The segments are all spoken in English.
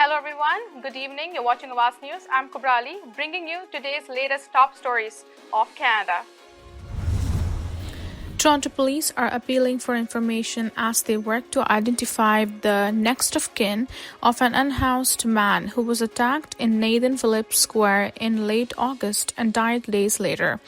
Hello everyone, good evening. You're watching Awaz News. I'm Kubrali, bringing you today's latest top stories of Canada. Toronto police are appealing for information as they work to identify the next of kin of an unhoused man who was attacked in Nathan Phillips Square in late August and died days later.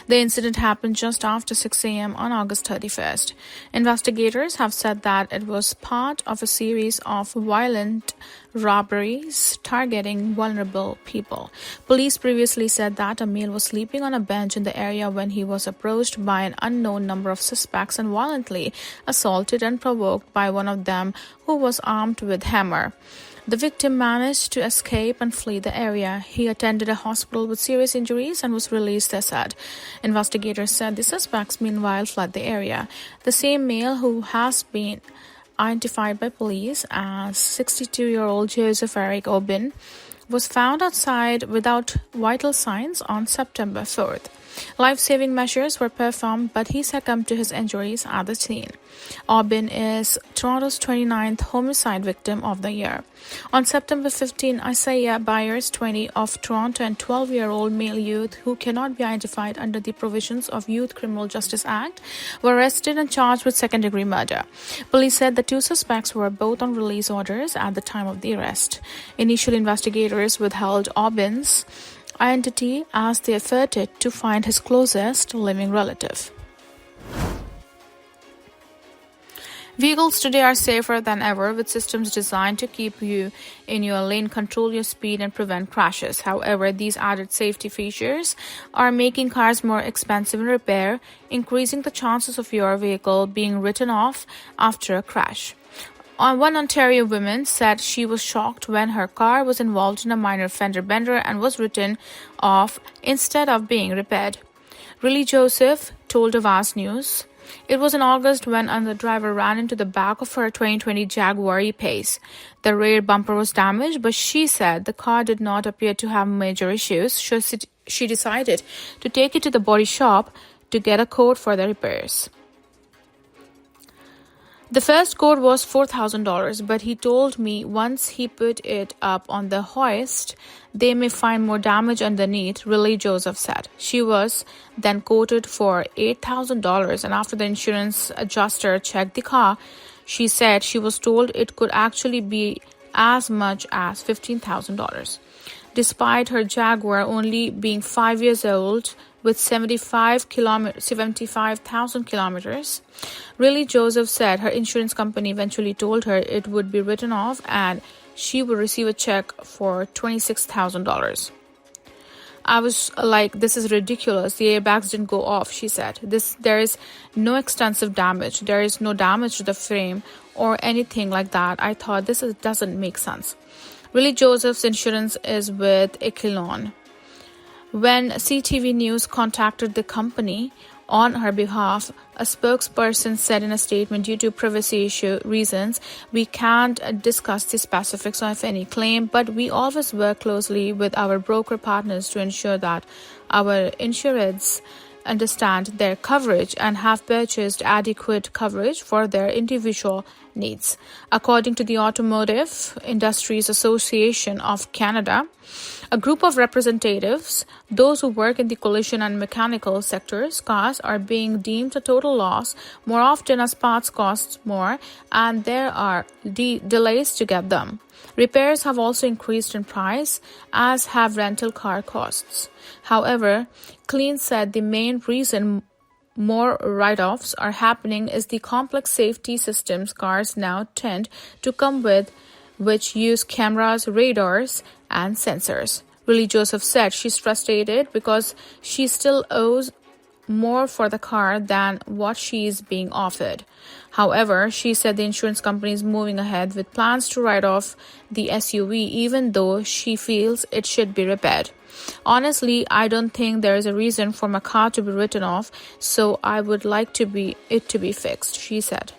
The incident happened just after 6 a.m. on August 31st. Investigators have said that it was part of a series of violent robberies targeting vulnerable people. Police previously said that a male was sleeping on a bench in the area when he was approached by an unknown number of suspects and violently assaulted and provoked by one of them who was armed with a hammer. The victim managed to escape and flee the area. He attended a hospital with serious injuries and was released, they said. Investigators said the suspects meanwhile fled the area. The same male who has been identified by police as 62-year-old Joseph Eric Aubin was found outside without vital signs on September 4th. Life-saving measures were performed, but he succumbed to his injuries at the scene. Aubin is Toronto's 29th homicide victim of the year. On September 15, Isaiah Byers, 20, of Toronto, and 12-year-old male youth who cannot be identified under the provisions of Youth Criminal Justice Act were arrested and charged with second-degree murder. Police said the two suspects were both on release orders at the time of the arrest. Initial investigators withheld Aubin's identity as they efforted to find his closest living relative. Vehicles today are safer than ever with systems designed to keep you in your lane, control your speed, and prevent crashes. However, these added safety features are making cars more expensive in repair, increasing the chances of your vehicle being written off after a crash. One Ontario woman said she was shocked when her car was involved in a minor fender bender and was written off instead of being repaired. Riley Joseph told Awaz News, "It was in August when the driver ran into the back of her 2020 Jaguar E-Pace. The rear bumper was damaged, but she said the car did not appear to have major issues, so she decided to take it to the body shop to get a quote for the repairs. The first quote was $4,000, but he told me once he put it up on the hoist, they may find more damage underneath," Riley Joseph said. She was then quoted for $8,000, and after the insurance adjuster checked the car, she said she was told it could actually be as much as $15,000. Despite her Jaguar only being 5 years old, with 75,000 kilometers, Riley Joseph said her insurance company eventually told her it would be written off and she would receive a check for $26,000. "I was like, this is ridiculous. The airbags didn't go off," she said. There is no extensive damage. There is no damage to the frame or anything like that. I thought this doesn't make sense. Riley Joseph's insurance is with Equilon. When CTV News contacted the company on her behalf, a spokesperson said in a statement, "Due to privacy issue reasons, we can't discuss the specifics of any claim, but we always work closely with our broker partners to ensure that our insureds understand their coverage and have purchased adequate coverage for their individual needs." According to the Automotive Industries Association of Canada, a group of representatives, those who work in the collision and mechanical sectors, cars are being deemed a total loss more often as parts cost more and there are delays to get them. Repairs have also increased in price, as have rental car costs. However, Clean said the main reason more write-offs are happening is the complex safety systems cars now tend to come with, which use cameras, radars, and sensors. Riley Joseph said she's frustrated because she still owes more for the car than what she is being offered. However, she said the insurance company is moving ahead with plans to write off the SUV, even though she feels it should be repaired. "Honestly, I don't think there is a reason for my car to be written off, so I would like it to be fixed," she said.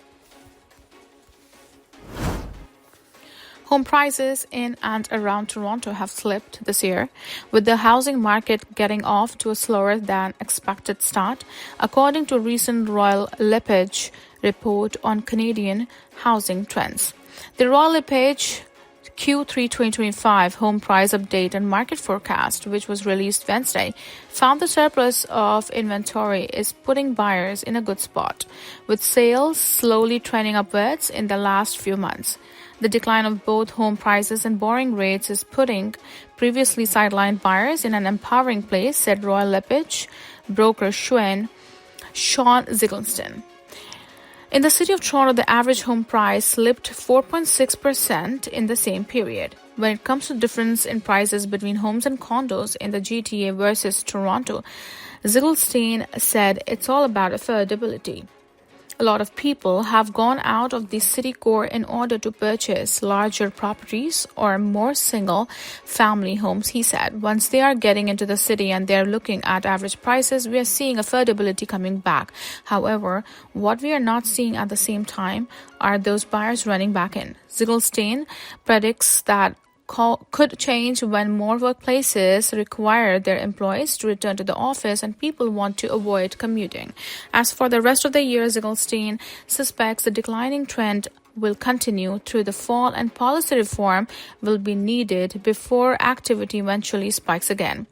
Home prices in and around Toronto have slipped this year, with the housing market getting off to a slower than expected start, according to a recent Royal LePage report on Canadian housing trends. The Royal LePage Q3 2025 home price update and market forecast, which was released Wednesday, found the surplus of inventory is putting buyers in a good spot, with sales slowly trending upwards in the last few months. The decline of both home prices and borrowing rates is putting previously sidelined buyers in an empowering place, said Royal LePage broker Sean Ziegelstein. In the city of Toronto, the average home price slipped 4.6% in the same period. When it comes to difference in prices between homes and condos in the GTA versus Toronto, Ziegelstein said it's all about affordability. A lot of people have gone out of the city core in order to purchase larger properties or more single-family homes, he said. Once they are getting into the city and they're looking at average prices, we are seeing affordability coming back. However, what we are not seeing at the same time are those buyers running back in. Ziegelstein predicts that could change when more workplaces require their employees to return to the office and people want to avoid commuting. As for the rest of the year, Ziegelstein suspects the declining trend will continue through the fall and policy reform will be needed before activity eventually spikes again.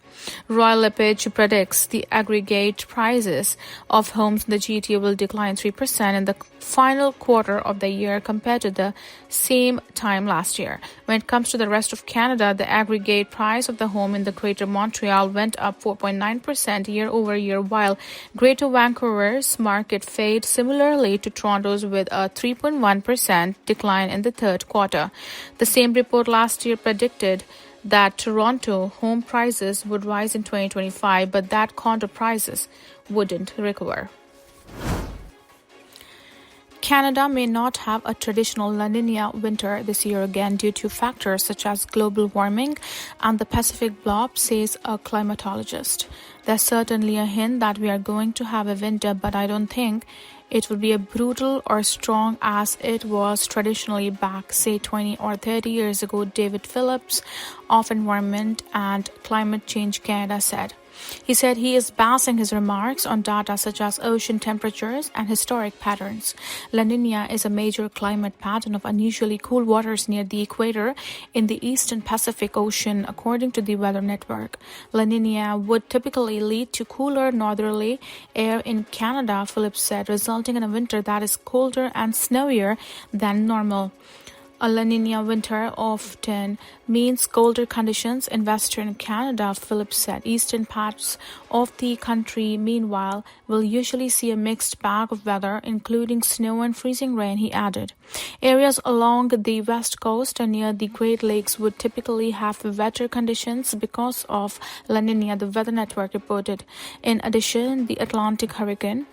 Royal LePage predicts the aggregate prices of homes in the GTA will decline 3% in the final quarter of the year compared to the same time last year. When it comes to the rest of Canada, the aggregate price of the home in the Greater Montreal went up 4.9% year over year, while Greater Vancouver's market fared similarly to Toronto's with a 3.1% decline in the third quarter. The same report last year predicted that Toronto home prices would rise in 2025, but that condo prices wouldn't recover. Canada may not have a traditional La Nina winter this year again due to factors such as global warming and the Pacific blob, says a climatologist. There's certainly a hint that we are going to have a winter, but I don't think it will be as brutal or strong as it was traditionally back, say 20 or 30 years ago, David Phillips of Environment and Climate Change Canada said. He said he is basing his remarks on data such as ocean temperatures and historic patterns. La Nina is a major climate pattern of unusually cool waters near the equator in the eastern Pacific Ocean, according to the Weather Network. La Nina would typically lead to cooler northerly air in Canada, Phillips said, resulting in a winter that is colder and snowier than normal. A La Nina winter often means colder conditions in Western Canada, Phillips said. Eastern parts of the country, meanwhile, will usually see a mixed bag of weather, including snow and freezing rain, he added. Areas along the west coast and near the Great Lakes would typically have wetter conditions because of La Nina, the Weather Network reported. In addition, the Atlantic hurricane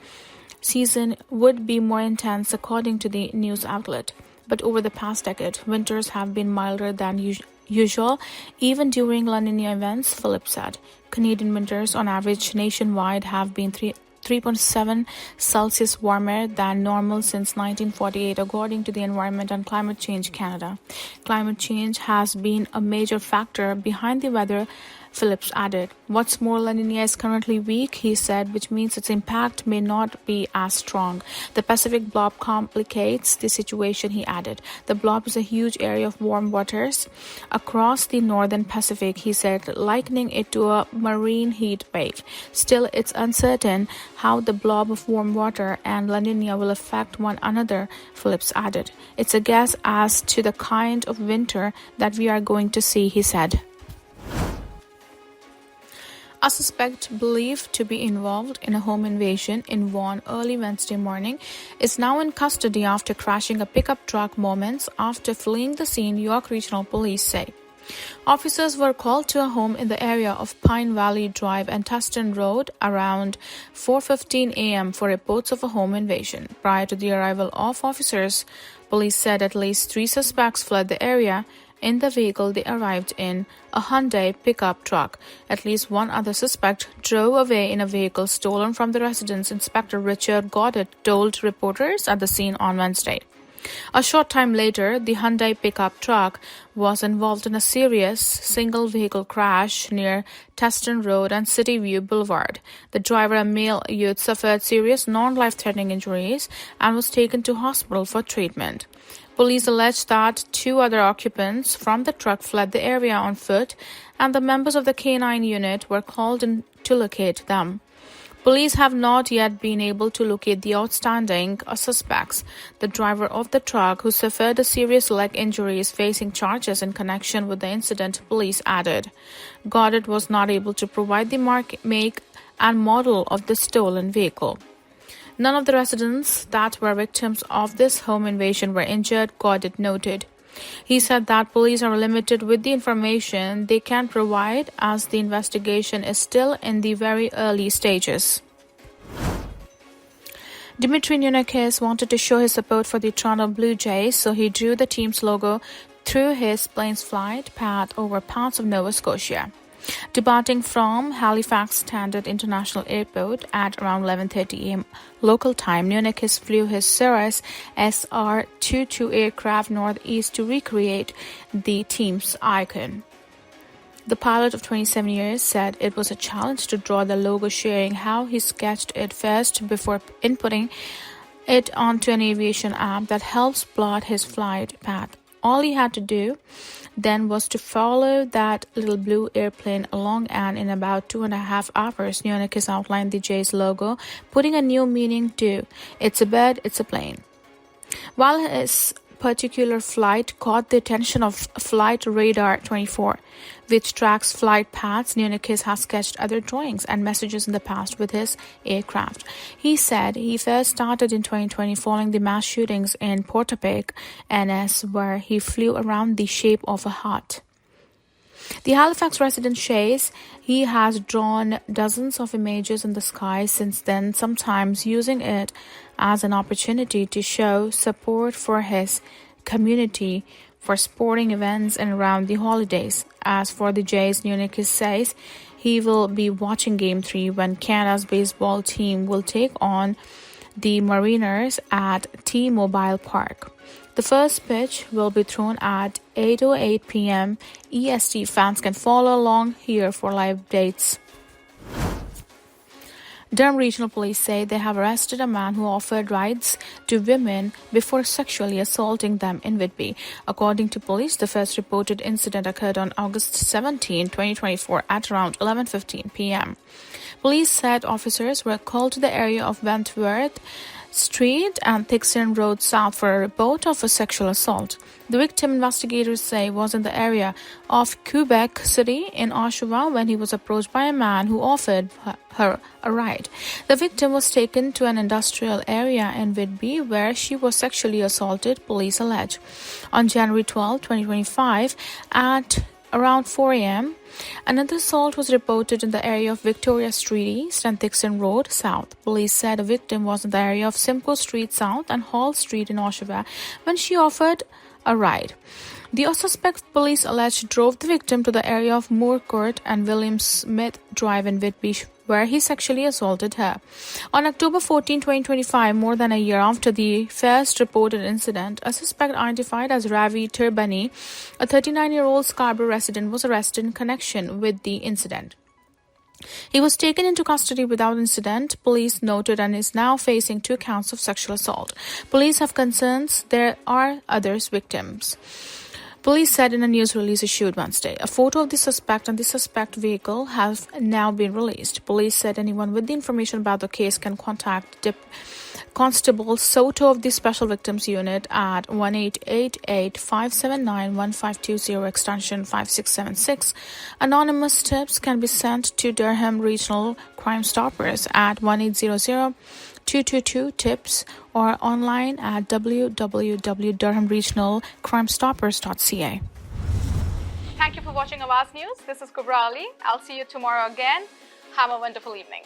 season would be more intense, according to the news outlet. But over the past decade, winters have been milder than usual, even during La Nina events, Phillips said. Canadian winters, on average nationwide, have been 3.7 Celsius warmer than normal since 1948, according to the Environment and Climate Change Canada. Climate change has been a major factor behind the weather, Phillips added. What's more, La Nina is currently weak, he said, which means its impact may not be as strong. The Pacific blob complicates the situation, he added. The blob is a huge area of warm waters across the northern Pacific, he said, likening it to a marine heat wave. Still, it's uncertain how the blob of warm water and La Nina will affect one another, Phillips added. It's a guess as to the kind of winter that we are going to see, he said. A suspect believed to be involved in a home invasion in Vaughan early Wednesday morning is now in custody after crashing a pickup truck moments after fleeing the scene, York Regional Police say. Officers were called to a home in the area of Pine Valley Drive and Tustin Road around 4:15 a.m. for reports of a home invasion. Prior to the arrival of officers, police said at least 3 suspects fled the area in the vehicle they arrived in, a Hyundai pickup truck. At least one other suspect drove away in a vehicle stolen from the residence, Inspector Richard Goddard told reporters at the scene on Wednesday. A short time later, the Hyundai pickup truck was involved in a serious single-vehicle crash near Tustin Road and City View Boulevard. The driver, a male youth, suffered serious non-life-threatening injuries and was taken to hospital for treatment. Police allege that 2 other occupants from the truck fled the area on foot, and the members of the K9 unit were called in to locate them. Police have not yet been able to locate the outstanding suspects. The driver of the truck, who suffered a serious leg injury, is facing charges in connection with the incident, police added. Goddard was not able to provide the make, and model of the stolen vehicle. None of the residents that were victims of this home invasion were injured, Goddard noted. He said that police are limited with the information they can provide as the investigation is still in the very early stages. Dmitry Nunakis wanted to show his support for the Toronto Blue Jays, so he drew the team's logo through his plane's flight path over parts of Nova Scotia. Departing from Halifax Standard International Airport at around 11:30 a.m. local time, Nunakis flew his Cirrus SR-22 aircraft northeast to recreate the team's icon. The pilot of 27 years said it was a challenge to draw the logo, sharing how he sketched it first before inputting it onto an aviation app that helps plot his flight path. All he had to do then was to follow that little blue airplane along, and in about 2.5 hours, Nunakis outlined the J's logo, putting a new meaning to "It's a bird, it's a plane." While his particular flight caught the attention of Flight Radar 24, which tracks flight paths, Nunakis has sketched other drawings and messages in the past with his aircraft. He said he first started in 2020 following the mass shootings in Portapique, NS, where he flew around the shape of a heart. The Halifax resident says he has drawn dozens of images in the sky since then, sometimes using it as an opportunity to show support for his community for sporting events and around the holidays. As for the Jays, Nunakis says he will be watching Game 3 when Canada's baseball team will take on the Mariners at T-Mobile Park. The first pitch will be thrown at 8:08 p.m. EST. Fans can follow along here for live dates. Durham Regional Police say they have arrested a man who offered rides to women before sexually assaulting them in Whitby. According to police, the first reported incident occurred on August 17, 2024 at around 11:15 p.m. Police said officers were called to the area of Wentworth Street and Thixton Road South for a report of a sexual assault. The victim, investigators say, was in the area of Quebec City in Oshawa when he was approached by a man who offered her a ride. The victim was taken to an industrial area in Whitby where she was sexually assaulted, police allege. On January 12, 2025, at around 4 a.m., another assault was reported in the area of Victoria Street East and Thixton Road South. Police said a victim was in the area of Simcoe Street South and Hall Street in Oshawa when she offered a ride. The suspect, police alleged, drove the victim to the area of Moore Court and William Smith Drive in Whitby, where he sexually assaulted her. On October 14, 2025, more than a year after the first reported incident, a suspect identified as Ravi Turbani, a 39-year-old Scarborough resident, was arrested in connection with the incident. He was taken into custody without incident, police noted, and is now facing 2 counts of sexual assault. Police have concerns there are others victims. Police said in a news release issued Wednesday. A photo of the suspect and the suspect vehicle have now been released. Police said anyone with the information about the case can contact Constable Soto of the Special Victims Unit at 1-888-579-1520 extension 5676. Anonymous tips can be sent to Durham Regional Crime Stoppers at 1-800-222-TIPS or online at www.durhamregionalcrimestoppers.ca. Thank you for watching Awaz News. This is Kubra Ali. I'll see you tomorrow again. Have a wonderful evening.